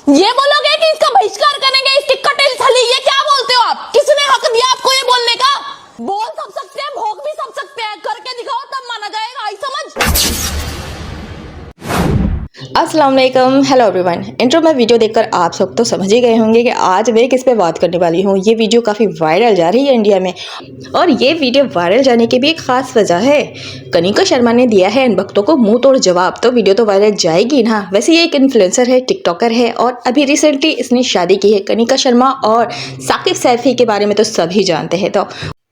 ये बोलोगे कि इसका बहिष्कार करेंगे, इसकी कटेल थली, ये क्या बोलते हो आप? किसने हक दिया आपको ये बोलने का? बोल सब सकते हैं, भोग भी सब सकते हैं, करके दिखाओ तब माना जाएगा, आई समझ। अस्सलाम वालेकुम, हेलो एवरीवन। इंट्रो में वीडियो देखकर आप सब तो समझ ही गए होंगे कि आज मैं किस पे बात करने वाली हूँ। ये वीडियो काफ़ी वायरल जा रही है इंडिया में, और ये वीडियो वायरल जाने की भी एक ख़ास वजह है। कनिका शर्मा ने दिया है इन भक्तों को मुंह तोड़ जवाब, तो वीडियो तो वायरल जाएगी ना। वैसे ये एक इन्फ्लुएंसर है, टिकटॉकर है, और अभी रिसेंटली इसने शादी की है। कनिका शर्मा और साकिब सैफी के बारे में तो सभी जानते हैं, तो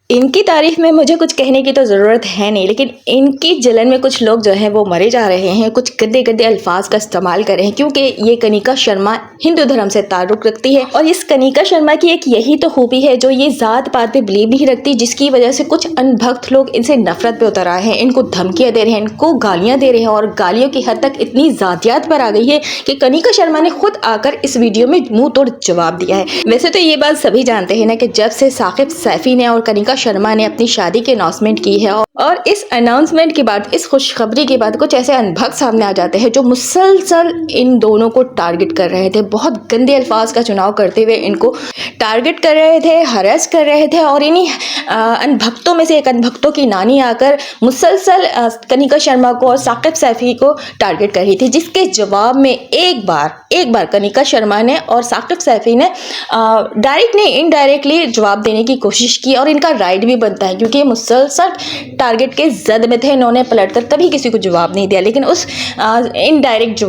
इनकी तारीफ में मुझे कुछ कहने की तो ज़रूरत है नहीं, लेकिन इनकी जलन में कुछ लोग जो हैं वो मरे जा रहे हैं, कुछ गंदे गंदे अल्फाज का इस्तेमाल कर रहे हैं, क्योंकि ये कनिका शर्मा हिंदू धर्म से ताल्लुक़ रखती है। और इस कनिका शर्मा की एक यही तो खूबी है जो ये ज़ात पात पे बिलीव नहीं रखती, जिसकी वजह से कुछ अनभक्त लोग इनसे नफरत पे उतर आए हैं, इनको धमकियाँ दे रहे हैं, इनको गालियाँ दे रहे हैं, और गालियों की हद तक इतनी ज़ातियात पर आ गई है कि कनिका शर्मा ने खुद आकर इस वीडियो में मुँह तोड़ जवाब दिया है। वैसे तो ये बात सभी जानते हैं ना कि जब से साकिब सैफी ने और कनिका शर्मा ने अपनी शादी की अनाउंसमेंट की है, और इस अनाउंसमेंट के बाद, इस खुशखबरी के बाद कुछ ऐसे अनभक्त सामने आ जाते हैं जो मुसलसल इन दोनों को टारगेट कर रहे थे, बहुत गंदे अल्फाज का चुनाव करते हुए इनको टारगेट कर रहे थे, हरास कर रहे थे। और इन्हीं अनभक्तों में से एक अनभक्तों की नानी आकर मुसलसल कनिका शर्मा को और साकिब सैफी को टारगेट कर रही थी, जिसके जवाब में एक बार कनिका शर्मा ने और साकिब सैफी ने डायरेक्ट नहीं इनडायरेक्टली जवाब देने की कोशिश की, और इनका राइट भी बनता है, क्योंकि ये मुसलसल टारगेट के जद में थे। इन्होंने पलटकर कभी किसी को जवाब नहीं दिया, लेकिन उस इनडायरेक्ट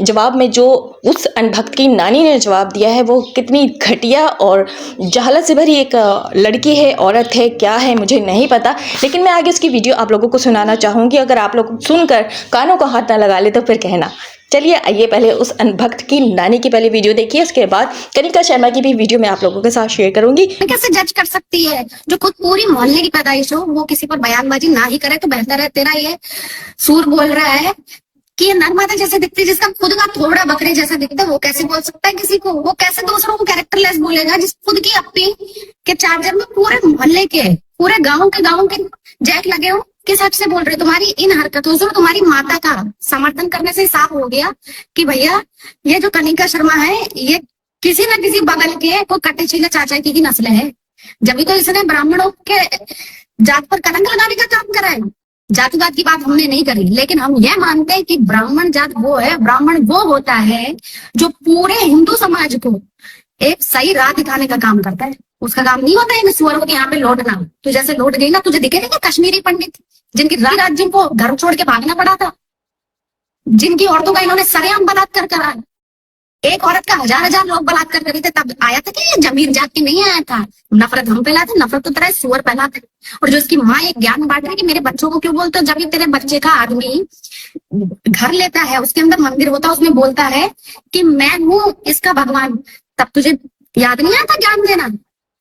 जवाब में जो उस अनभक्त की नानी ने जवाब दिया है, वो कितनी घटिया और जहालत से भरी एक लड़की है, औरत है, क्या है मुझे नहीं पता। लेकिन मैं आगे उसकी वीडियो आप लोगों को सुनाना चाहूँगी। अगर आप लोग सुनकर कानों को हाथ ना लगा ले तो फिर कहना। चलिए आइए पहले उस अनभक्त की नानी की पहले वीडियो देखिए, उसके बाद कनिका शर्मा की भी वीडियो मैं आप लोगों के साथ शेयर करूंगी। कैसे जज कर सकती है? जो खुद पूरी मोहल्ले की पैदाइश हो, वो किसी पर बयानबाजी ना ही करे तो बेहतर है। तेरा ये सूर बोल रहा है कि ये नरमादा जैसे दिखती है, जिसका खुद का थोड़ा बकरे जैसा दिखता है, वो कैसे बोल सकता है किसी को? वो कैसे दूसरों को कैरेक्टरलेस बोलेगा, जिस खुद की अपनी के चार्जर में पूरे मोहल्ले के, पूरे गाँव के जैक लगे हो? किस हद से बोल रहे? तुम्हारी इन हरकतों से तुम्हारी माता का समर्थन करने से साफ हो गया कि भैया ये जो कनिका शर्मा है, ये किसी न किसी बगल के को कटे छीले चाचा की नस्ल है। जब भी तो इसने ब्राह्मणों के जात पर कलंक लगाने का काम करा है। जातिवाद की बात हमने नहीं करी, लेकिन हम यह मानते हैं कि ब्राह्मण जात वो है, ब्राह्मण वो होता है जो पूरे हिंदू समाज को एक सही राह दिखाने का काम करता है। उसका काम नहीं होता है सुअरों के यहाँ पे लौटना। तू जैसे लौट गई ना, तुझे दिखेगा क्या कश्मीरी पंडित जिनकी राज्य को घर छोड़ के भागना पड़ा था, जिनकी औरतों का इन्होंने सरेआम बलात्कार करा है। एक औरत का हजार लोग बलात्कार करे थे, तब आया था कि ये जमीर जात के नहीं आया था। नफरत हम फैलाते, नफरत तो तरह सुअर फैलाते। और जो उसकी माँ एक ज्ञान बांट रही कि मेरे बच्चों को क्यों बोलते हो? जब भी तेरे बच्चे का आदमी घर लेता है, उसके अंदर मंदिर होता है, उसमें बोलता है कि मैं हूँ इसका भगवान, तब तुझे याद नहीं आता ज्ञान देना?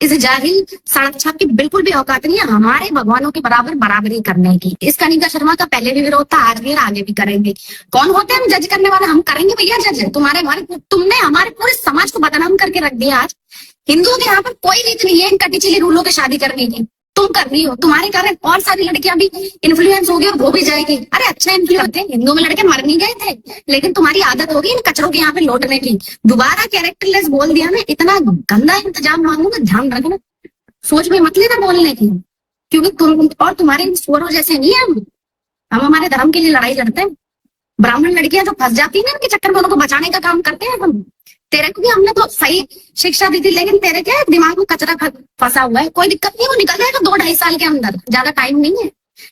इस जाहिल सड़क छाप की बिल्कुल भी औकात नहीं है हमारे भगवानों के बराबरी करने की। इस कनिका शर्मा का पहले भी विरोध था, आज भी और आगे भी करेंगे। कौन होते हैं हम जज करने वाले? हम करेंगे भैया जज। तुमने हमारे पूरे समाज को बदनाम करके रख दिया। आज हिंदुओं के यहाँ पर कोई रीत नहीं है इन कटी चिली रूलों की शादी करने की। तुम कर रही हो, तुम्हारे कारण और सारी लड़कियां भी इन्फ्लुएंस होगी और वो भी जाएगी। अरे अच्छा इन्फ्लुएंस थे, हिंदुओं में लड़के मर नहीं गए थे, लेकिन तुम्हारी आदत होगी इन कचरों के यहाँ पे लौटने की। दोबारा कैरेक्टरलेस बोल दिया ना, इतना गंदा इंतजाम मांगूंगा, ध्यान रखना। सोच में मत लेना बोलने की, क्योंकि तुम और तुम्हारे सुअरों जैसे नहीं है हम हमारे धर्म के लिए लड़ाई लड़ते हैं। ब्राह्मण लड़कियां जो फंस जाती है ना, इनके चक्कर में उनको बचाने का काम करते हैं हम। तेरे को भी हमने तो सही शिक्षा दी थी, लेकिन तेरे क्या दिमाग में कचरा फंसा हुआ है। कोई दिक्कत नहीं, वो निकल जाएगा 2-2.5 साल के अंदर, ज्यादा टाइम नहीं है।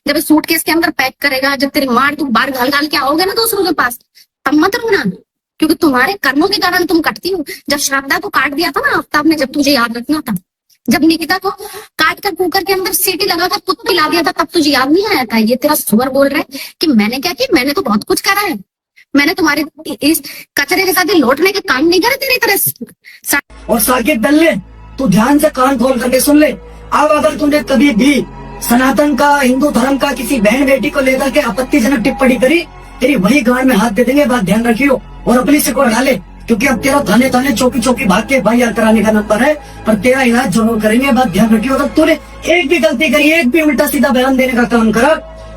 जब सूटकेस के अंदर पैक करेगा, जब तेरी मार तू बाहर घाल के आओगे ना दूसरों के पास, तब मत रोना, क्योंकि तुम्हारे कर्मों के कारण तुम कटती हो। जब श्रद्धा को काट दिया था ना आफ्ताब ने, जब तुझे याद रखना था, जब निकिता को काट कर कुकर के अंदर सीटी लगाकर खुद पिला दिया था, तब तुझे याद नहीं आया था? ये तेरा सुअर बोल रहा है कि मैंने क्या किया? मैंने तो बहुत कुछ करा है। मैंने तुम्हारे इस कचरे के साथ लौटने के काम नहीं करे तेरी तरह। और साकिब दल्ले, तू ध्यान से कान खोल करके सुन ले। अब अगर तुमने कभी भी सनातन का, हिंदू धर्म का किसी बहन बेटी को लेकर के आपत्तिजनक टिप्पणी करी, तेरी वही गांड में हाथ दे देंगे। बात ध्यान रखियो और अपनी से को डाले, क्योंकि अब तेरा थाने थाने चौकी भाग के भाई याद कराने का नंबर है, पर तेरा इलाज जरूर करेंगे। बात ध्यान रखियो। अगर तूने एक भी गलती करी, एक भी उल्टा सीधा बयान देने का काम करा,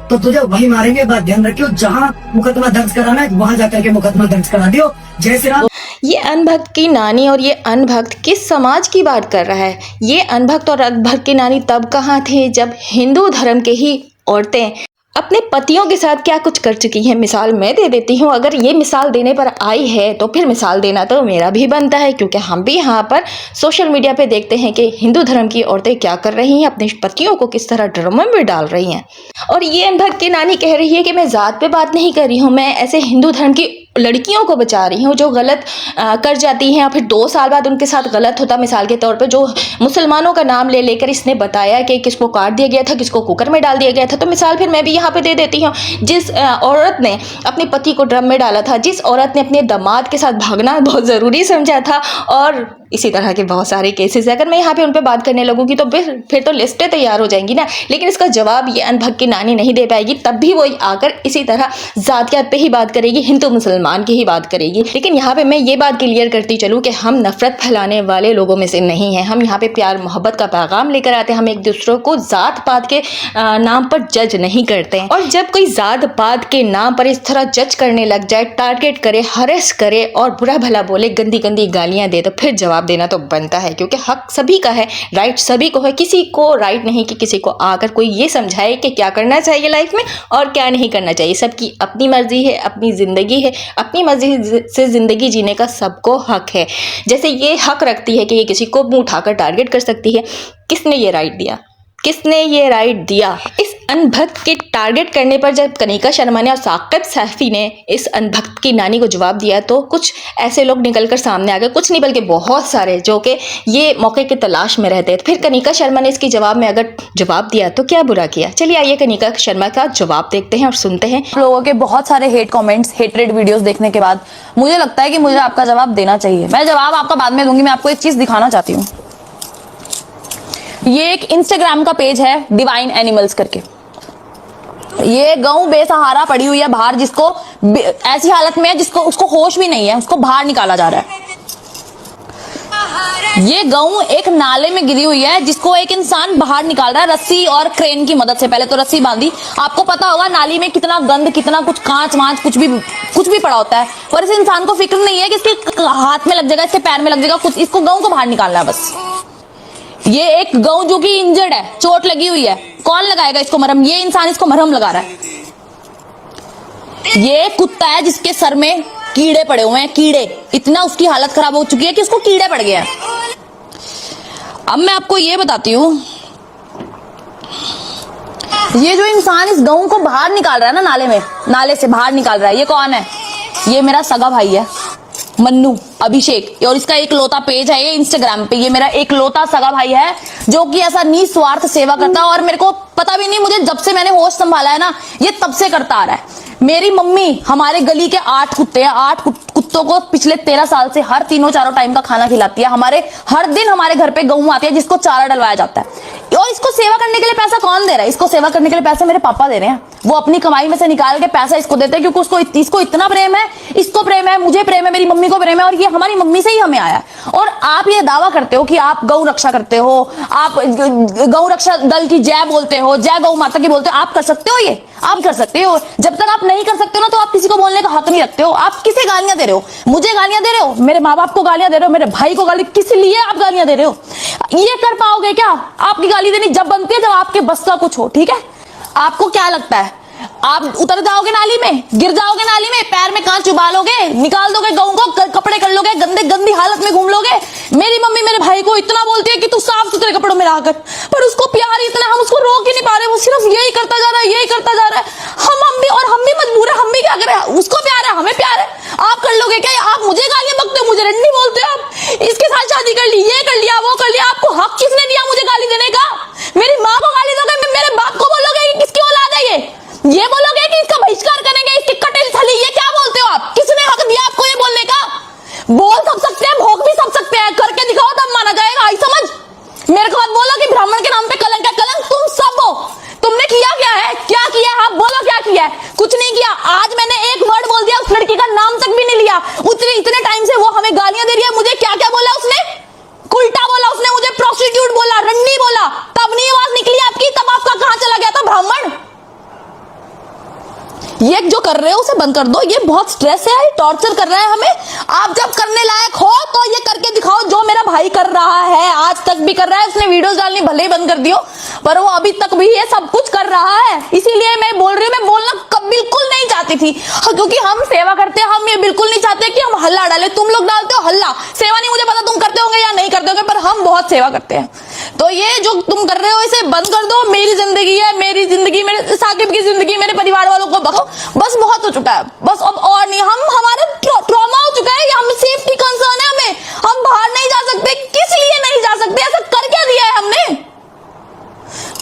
तो तुझे वही मारेंगे। बात ध्यान रखियो, जहाँ मुकदमा दर्ज कराना है वहां जाकर के मुकदमा दर्ज करा दियो। जय श्री राम। ये अनभक्त की नानी और ये अनभक्त किस समाज की बात कर रहा है? ये अनभक्त और अनभक्त की नानी तब कहाँ थे जब हिंदू धर्म के ही औरतें अपने पतियों के साथ क्या कुछ कर चुकी हैं। मिसाल मैं दे देती हूँ, अगर ये मिसाल देने पर आई है तो फिर मिसाल देना तो मेरा भी बनता है, क्योंकि हम भी यहाँ पर सोशल मीडिया पे देखते हैं कि हिंदू धर्म की औरतें क्या कर रही हैं, अपने पतियों को किस तरह ड्रामे में डाल रही हैं। और ये अनभक्त की नानी कह रही है कि मैं ज़ात पे बात नहीं कर रही हूँ, मैं ऐसे हिंदू धर्म की लड़कियों को बचा रही हूँ जो गलत कर जाती हैं और फिर 2 साल बाद उनके साथ गलत होता। मिसाल के तौर पे जो मुसलमानों का नाम ले लेकर इसने बताया कि किसको काट दिया गया था, किसको कुकर में डाल दिया गया था, तो मिसाल फिर मैं भी यहाँ पे दे देती हूँ। जिस औरत ने अपने पति को ड्रम में डाला था, जिस औरत ने अपने दामाद के साथ भागना बहुत ज़रूरी समझा था, और इसी तरह के बहुत सारे केसेस है। अगर मैं यहाँ पे उन पर बात करने लगूंगी तो फिर तो लिस्टें तैयार हो जाएंगी ना। लेकिन इसका जवाब ये अनभक्त की नानी नहीं दे पाएगी, तब भी वो आकर इसी तरह जातियात पे ही बात करेगी, हिंदू मुसलमान की ही बात करेगी। लेकिन यहाँ पे मैं ये बात क्लियर करती चलूँ कि हम नफरत फैलाने वाले लोगों में से नहीं हैं। हम यहाँ पे प्यार मोहब्बत का पैगाम लेकर आते हैं। हम एक दूसरे को जात पात के नाम पर जज नहीं करते हैं। और जब कोई जात पात के नाम पर इस तरह जज करने लग जाए, टारगेट करे, हरेस करे और बुरा भला बोले, गंदी गंदी गालियाँ दे, तो फिर जवाब देना तो बनता है, क्योंकि हक सभी का है, राइट सभी को है। किसी को राइट नहीं कि किसी को आकर कोई ये समझाए कि क्या करना चाहिए लाइफ में और क्या नहीं करना चाहिए। सबकी अपनी मर्जी है, अपनी ज़िंदगी है, अपनी मर्जी से ज़िंदगी जीने का सबको हक है। जैसे ये हक रखती है कि ये किसी को मुंह उठाकर टारगेट कर सकती है। किसने ये राइट दिया? किसने ये राइट दिया? इस अनभक्त के टारगेट करने पर जब कनिका शर्मा ने और साकिब सैफी ने इस अनभक्त की नानी को जवाब दिया तो कुछ ऐसे लोग निकलकर सामने आ गए, कुछ नहीं बल्कि बहुत सारे, जो कि ये मौके की तलाश में रहते थे। फिर कनिका शर्मा ने इसकी जवाब में अगर जवाब दिया तो क्या बुरा किया? चलिए आइए कनिका शर्मा का जवाब देखते हैं और सुनते हैं। लोगों के बहुत सारे हेट कमेंट्स, हेटरेड वीडियोस देखने के बाद मुझे लगता है कि मुझे आपका जवाब देना चाहिए। मैं जवाब आपका बाद में दूंगी। मैं आपको एक चीज दिखाना चाहती हूँ। ये एक इंस्टाग्राम का पेज है, डिवाइन एनिमल्स करके। ये गऊ बेसहारा पड़ी हुई है बाहर, जिसको ऐसी हालत में है जिसको उसको होश भी नहीं है, उसको बाहर निकाला जा रहा है। ये गऊ एक नाले में गिरी हुई है जिसको एक इंसान बाहर निकाल रहा है रस्सी और क्रेन की मदद से। पहले तो रस्सी बांधी, आपको पता होगा नाली में कितना गंद, कितना कुछ कांच वांच कुछ भी पड़ा होता है, पर इस इंसान को फिक्र नहीं है कि इसके हाथ में लग जाएगा, इसके पैर में लग जाएगा कुछ, इसको गऊ को बाहर निकालना है बस। ये एक गऊ जो कि इंजर्ड है, चोट लगी हुई है, कौन लगाएगा इसको मरहम? ये इंसान इसको मरहम लगा रहा है। ये कुत्ता है जिसके सर में कीड़े पड़े हुए हैं, कीड़े, इतना उसकी हालत खराब हो चुकी है कि उसको कीड़े पड़ गए हैं। अब मैं आपको ये बताती हूँ, ये जो इंसान इस गऊ को बाहर निकाल रहा है ना, नाले से बाहर निकाल रहा है, ये कौन है? ये मेरा सगा भाई है, मन्नू अभिषेक, और इसका एक लौता पेज है ये इंस्टाग्राम पे। ये मेरा एक लौता सगा भाई है जो कि ऐसा निस्वार्थ सेवा करता है, और मेरे को पता भी नहीं, मुझे जब से मैंने होश संभाला है ना, ये तब से करता आ रहा है। मेरी मम्मी हमारे गली के 8 कुत्ते हैं, 8 कुत्तों को पिछले 13 साल से हर तीनों चारों टाइम का खाना खिलाती है। हर दिन हमारे घर पे गऊ आती है जिसको चारा डलवाया जाता है। और इसको सेवा करने के लिए पैसा कौन दे रहा है? इसको सेवा करने के लिए पैसा मेरे पापा दे रहे हैं। वो अपनी कमाई में से निकाल के पैसा इसको देते हैं, क्योंकि इसको इतना प्रेम है, इसको प्रेम है, मुझे प्रेम है, मेरी मम्मी को प्रेम है, और ये हमारी मम्मी से ही हमें आया। और आप ये दावा करते हो कि आप गौ रक्षा करते हो, आप गौ रक्षा दल की जय बोलते हो, जय गौ माता की बोलते हो। आप कर सकते हो? ये आप कर सकते हो। जब तक आप नहीं कर सकते हो ना, तो आप किसी को बोलने का हक नहीं रखते हो। आप किसे गालियां दे रहे हो? मुझे गालियां दे रहे हो, मेरे माँ बाप को गालियां दे रहे हो, मेरे भाई को किस लिए आप गालियां दे रहे हो? ये कर पाओगे क्या? आपकी गाली देनी जब बनती है जब आपके बस का कुछ हो, ठीक है? आपको क्या लगता है आप उतर जाओगे नाली में, गिर जाओगे नाली में, पैर में कांच चुबा लोगे, निकाल दोगे गऊ को, कपड़े कर लोगे, गंदी हालत में घूम लोगे? मेरी मम्मी मेरे भाई को इतना बोलती है कि तू साफ सुथरे कपड़ों में रहा कर, पर उसको प्यार इतना, हम उसको रोक ही नहीं पा रहे। वो सिर्फ यही करता जा रहा है, यही करता जा रहा है। हम भी मजबूर है, हम भी क्या करें? उसको प्यार है, हमें प्यार है। आप कर लोगे क्या? आप मुझे गालियां बकते हो, मुझे रंडी बोलते हो। आप इसके साथ शादी कर ली, ये कर लिया, वो कर लिया। आपको हक किसने दिया मुझे गाली देने का? मेरी माँ को गाली दोगे, मेरे बाप को बोलोगे कि किसकी औलाद है ये बोलोगे कि इसका बहिष्कार करेंगे, इसकी कटेल थली, ये क्या बोलते हो आप? किसने हक दिया आपको ये बोलने का? बोल सब सकते हैं, भोग भी सब सकते हैं, करके दिखाओ तब माना जाएगा। आई समझ? मेरे को मत बोलो कि ब्राह्मण के नाम पे कलंक है। कलंक तुम सब हो। तुमने किया क्या है? क्या किया है? आप बोलो क्या किया है? कुछ नहीं किया। आज मैंने एक वर्ड बोल दिया, उस लड़की का नाम तक भी नहीं लिया। इतने टाइम से वो हमें गालियां दे रही है। मुझे क्या क्या बोला उसने? उल्टा बोला उसने, मुझे प्रोस्टिट्यूट बोला, रंडी बोला। तब नहीं आवाज निकली आपकी? तब आपका कहां चला गया था ब्राह्मण? ये जो कर रहे हो उसे बंद कर दो, ये बहुत स्ट्रेस है, टॉर्चर कर रहा है हमें। आप जब करने लायक हो तो ये करके दिखाओ जो मेरा भाई कर रहा है, आज तक भी कर रहा है। उसने वीडियोस डालनी भले ही बंद कर दियो, पर वो अभी तक भी ये सब कुछ कर रहा है। इसीलिए मैं बोल रही हूँ, मैं बोलना बिल्कुल नहीं चाहती थी, क्योंकि हम सेवा करते हैं। हम ये बिल्कुल नहीं चाहते कि हम हल्ला डाले। तुम लोग डालते हो हल्ला, सेवा नहीं मुझे पता तुम करते होंगे या नहीं करते होंगे, पर हम बहुत सेवा करते हैं। तो ये जो तुम कर रहे हो इसे बंद कर दो। मेरी जिंदगी है, मेरी जिंदगी, मेरे साकिब की जिंदगी, मेरे परिवार वालों को बको, बस बहुत हो चुका है, बस अब और नहीं। हम हमारा ट्रॉमा हो चुका है, हमें सेफ्टी कंसर्न है, हमें हम बाहर नहीं जा सकते। किस लिए नहीं जा सकते? ऐसा कर क्या दिया है हमने?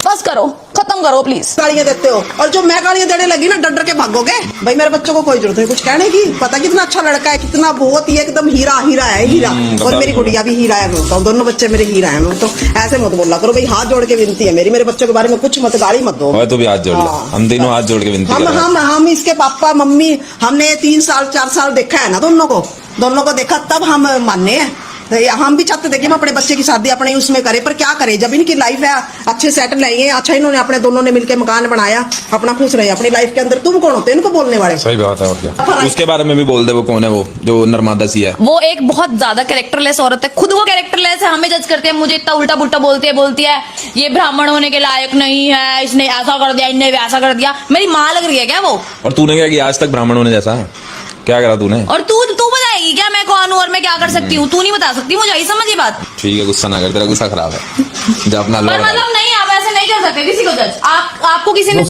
बस करो, खत्म करो प्लीज। गालियां देते हो, और जो मैं गालियां देने लगी ना, डर डर के भागोगे। भाई मेरे बच्चों को कोई जरूरत नहीं कुछ कहने की, पता कितना अच्छा लड़का है, कितना बहुत ही एकदम हीरा हीरा है, हीरा। और मेरी गुड़िया भी हीरा है, मैं बताऊं, दोनों बच्चे मेरे हीरा है। मैं तो ऐसे मत बोला करो भाई, हाथ जोड़ के विनती है मेरी, मेरे बच्चों के बारे में कुछ मत गाली मत दो। तू भी हाथ जोड़ ले, हम तीनों हाथ जोड़ के विनती कर रहे हैं। हम इसके पापा मम्मी, हमने 3 साल 4 साल देखा है ना दोनों को देखा, तब हम माने हैं। तो हम भी चाहते थे कि हम अपने बच्चे की शादी अपने उसमें करें, पर क्या करें, जब इनकी लाइफ है अच्छे सेटल नहीं है, अच्छा इन्होंने अपने दोनों ने मिलकर मकान बनाया, अपना खुश रहे अपनी लाइफ के अंदर। तुम कौन होते इनको बोलने वाले? सही बात है। और क्या उसके बारे में भी बोल दे, वो कौन है, वो जो नर्मदा सी है, वो एक बहुत ज्यादा कैरेक्टरलेस औरत है, खुद वो कैरेक्टरलेस है, हमें जज करती है। मुझे इतना उल्टा पुल्टा बोलती है ये ब्राह्मण होने के लायक नहीं है, इसने ऐसा कर दिया, इनने वैसा कर दिया। मेरी माँ लग रही है क्या वो? और तूने क्या किया आज तक ब्राह्मण होने जैसा? क्या करा तूने? और तू बताएगी क्या मैं कौन हूँ और मैं क्या कर सकती हूँ? तू नहीं बता सकती मुझे, यही समझ ये बात। ठीक है, गुस्सा ना कर, तेरा गुस्सा खराब है। जब अपना पर मतलब नहीं, आप ऐसे नहीं कर सकते किसी को जज। आपको किसी ने